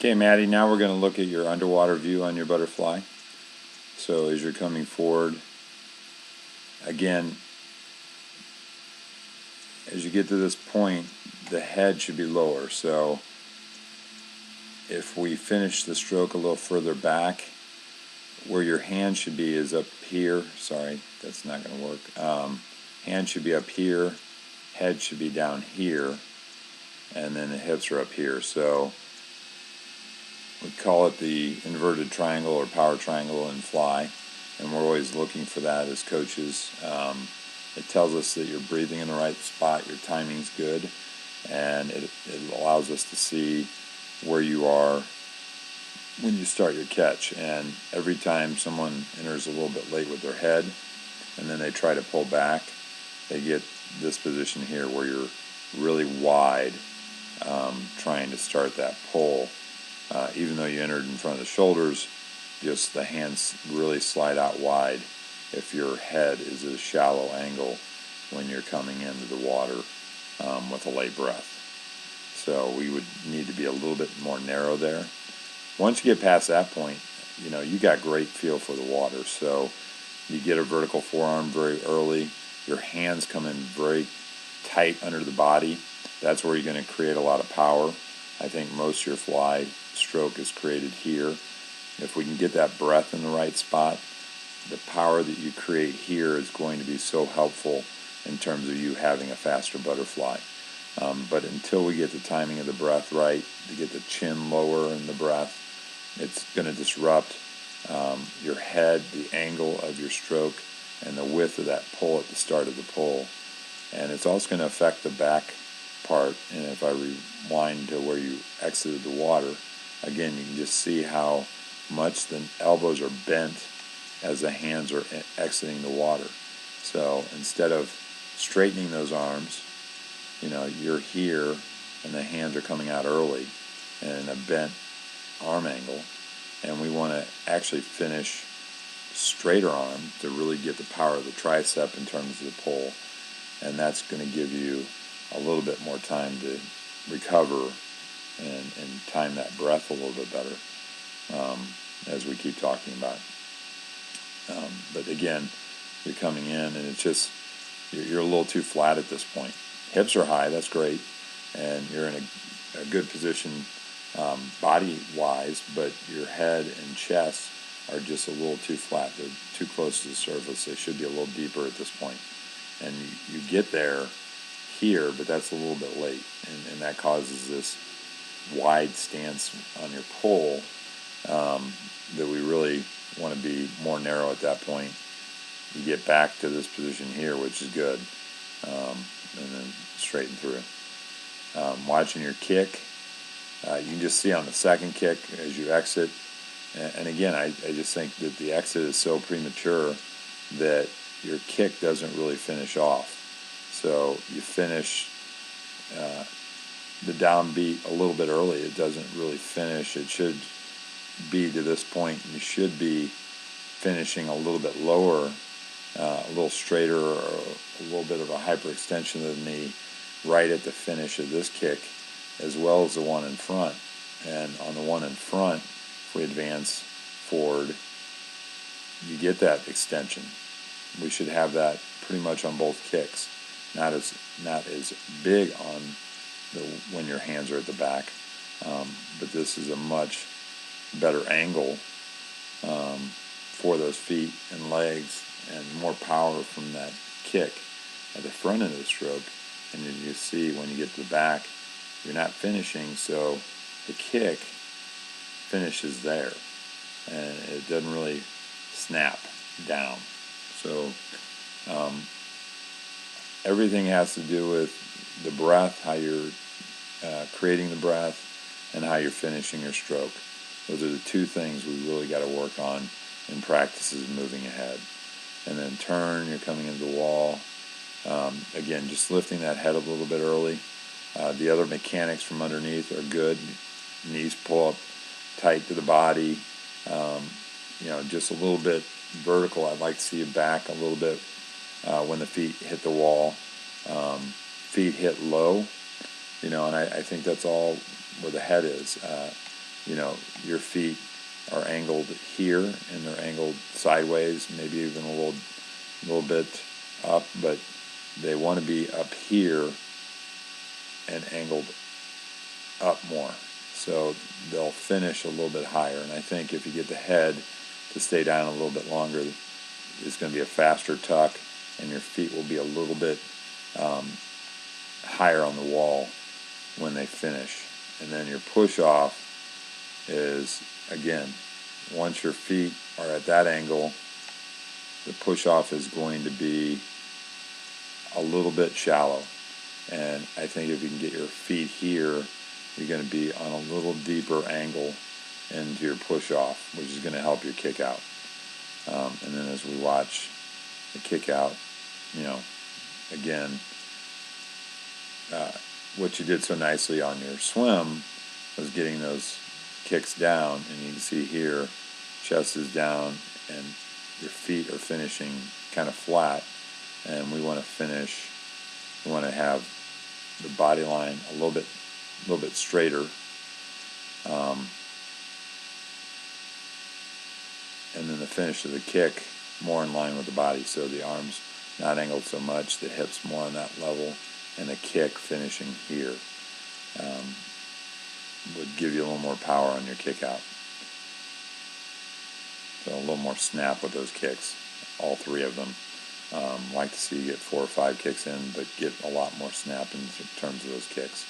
Okay, Maddie, now we're going to look at your underwater view on your butterfly. So as you're coming forward, again, as you get to this point, the head should be lower. So if we finish the stroke a little further back, where your hand should be is up here. Sorry, that's not going to work. Hand should be up here, head should be down here, and then the hips are up here. So we call it the inverted triangle or power triangle in fly, and we're always looking for that as coaches. It tells us that you're breathing in the right spot, your timing's good, and it allows us to see where you are when you start your catch. And every time someone enters a little bit late with their head and then they try to pull back, they get this position here where you're really wide, trying to start that pull. Even though you entered in front of the shoulders, just the hands really slide out wide if your head is at a shallow angle when you're coming into the water with a late breath. So we would need to be a little bit more narrow there. Once you get past that point, you got great feel for the water. So you get a vertical forearm very early. Your hands come in very tight under the body. That's where you're going to create a lot of power. I think most of your fly stroke is created here. If we can get that breath in the right spot, the power that you create here is going to be so helpful in terms of you having a faster butterfly. But until we get the timing of the breath right, to get the chin lower in the breath, it's going to disrupt your head, the angle of your stroke, and the width of that pull at the start of the pull. And it's also going to affect the back part. And if I rewind to where you exited the water, again, you can just see how much the elbows are bent as the hands are exiting the water. So instead of straightening those arms, you're here and the hands are coming out early in a bent arm angle, and we want to actually finish straighter arm to really get the power of the tricep in terms of the pull, and that's going to give you a little bit more time to recover and time that breath a little bit better, as we keep talking about. But again, you're coming in and it's just you're a little too flat at this point. Hips are high, that's great, and you're in a good position body-wise, but your head and chest are just a little too flat. They're too close to the surface. They should be a little deeper at this point. And you get there here, but that's a little bit late, and that causes this wide stance on your pull that we really want to be more narrow at that point. You get back to this position here, which is good, and then straighten through. Watching your kick, you can just see on the second kick as you exit, and again, I just think that the exit is so premature that your kick doesn't really finish off. So you finish the downbeat a little bit early. It doesn't really finish. It should be to this point, and you should be finishing a little bit lower, a little straighter, or a little bit of a hyperextension of the knee right at the finish of this kick, as well as the one in front. And on the one in front, if we advance forward, you get that extension. We should have that pretty much on both kicks. Not as big on when your hands are at the back, but this is a much better angle for those feet and legs, and more power from that kick at the front end of the stroke. And as you see, when you get to the back, you're not finishing, so the kick finishes there, and it doesn't really snap down. So everything has to do with the breath, how you're creating the breath, and how you're finishing your stroke. Those are the two things we really got to work on in practices moving ahead. And then turn, you're coming into the wall. Again, just lifting that head a little bit early. The other mechanics from underneath are good. Knees pull up tight to the body. Just a little bit vertical. I'd like to see you back a little bit when the feet hit the wall. Feet hit low, and I think that's all where the head is. you know, your feet are angled here and they're angled sideways, maybe even a little bit up, but they want to be up here and angled up more. So they'll finish a little bit higher. And I think if you get the head to stay down a little bit longer, it's going to be a faster tuck, and your feet will be a little bit higher on the wall when they finish. And then your push off is, again, once your feet are at that angle, the push off is going to be a little bit shallow. And I think if you can get your feet here, you're going to be on a little deeper angle into your push off, which is going to help your kick out. And then as we watch the kick out, you know, again, what you did so nicely on your swim was getting those kicks down, and you can see here, chest is down and your feet are finishing kind of flat, and we want to finish, we want to have the body line a little bit straighter, and then the finish of the kick more in line with the body, so the arms not angled so much, the hips more on that level, and the kick finishing here would give you a little more power on your kick out. So a little more snap with those kicks, all three of them. Like to see you get 4 or 5 kicks in, but get a lot more snap in terms of those kicks.